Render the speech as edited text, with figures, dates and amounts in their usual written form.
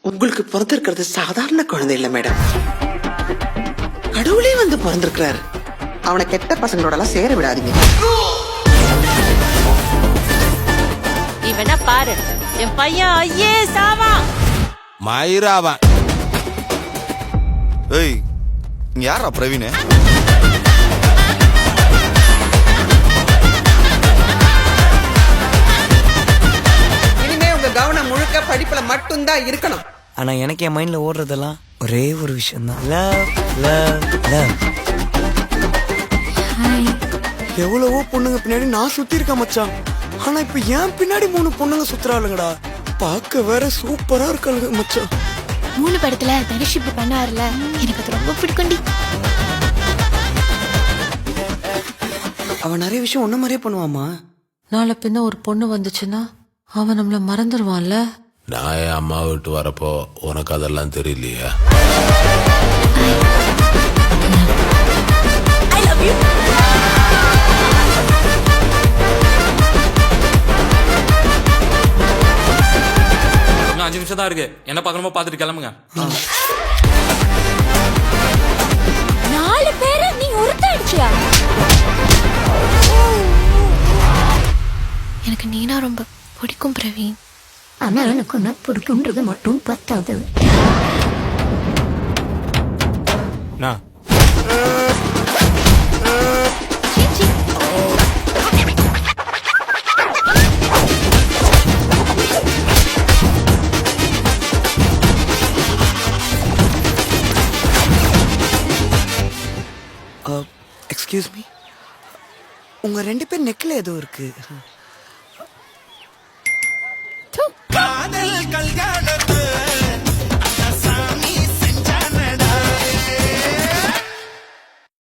உங்களுக்கு பிறந்திருக்கிறது சாதாரண குழந்தை இல்ல மேடம், கடவுளே வந்து பிறந்திருக்கிறாரு. அவனை கெட்ட பசங்களோட எல்லாம் சேர விடாதீங்க. இவனா பாரு, என் பையன் ஐயே சாவா மயிராவன். ஏய், இங்க யாரா பிரவீன்? இனிமே உங்க கவனம் முழுக்க படிப்புல மட்டும்தான் இருக்கணும். ஆனா எனக்கு என் மைண்ட்ல ஓடுறதெல்லாம் ஒரே ஒரு விஷயம் தான், லவ் லவ் லவ். எவ்வளவோ பொண்ணுங்க பின்னாடி நான் சுத்தி இருக்கேன் மச்சான். ஆனா இப்ப என் பின்னாடி 3 பொண்ணுங்க சுத்துறாளுங்கடா. பார்க்க வேற சூப்பரா இருக்காளுங்க மச்சான். 3 படத்துல தனுஷிப்பு பண்ணாருல, எனக்கு அது ரொம்ப பிடிக்கும்டி. அவன் நிறைய விஷயம் ஒன்ன மாதிரியே பண்ணுவாமா. நாளை பின்ன ஒரு பொண்ணு வந்துச்சுன்னா அவன் நம்மள மறந்துடுவான்ல. நான் என் அம்மா விட்டு வரப்போ உனக்கு அதெல்லாம் தெரியலையா? இன்னும் 5 நிமிஷம் தான் இருக்கு. என்ன பார்க்கணுமோ பார்த்துட்டு கிளம்புங்க. 4 பேரை நீ ஒருத்த அடிச்சியா? எனக்கு நீனா ரொம்ப பிடிக்கும் பிரவீன். ஆனா எனக்கு என்ன பிடிக்கும்ன்றது மட்டும் பத்தாது. எக்ஸ்கியூஸ் மீ, உங்க 2 பேர் நெக்ல ஏதோ இருக்கு. காதல் கல்யாணம்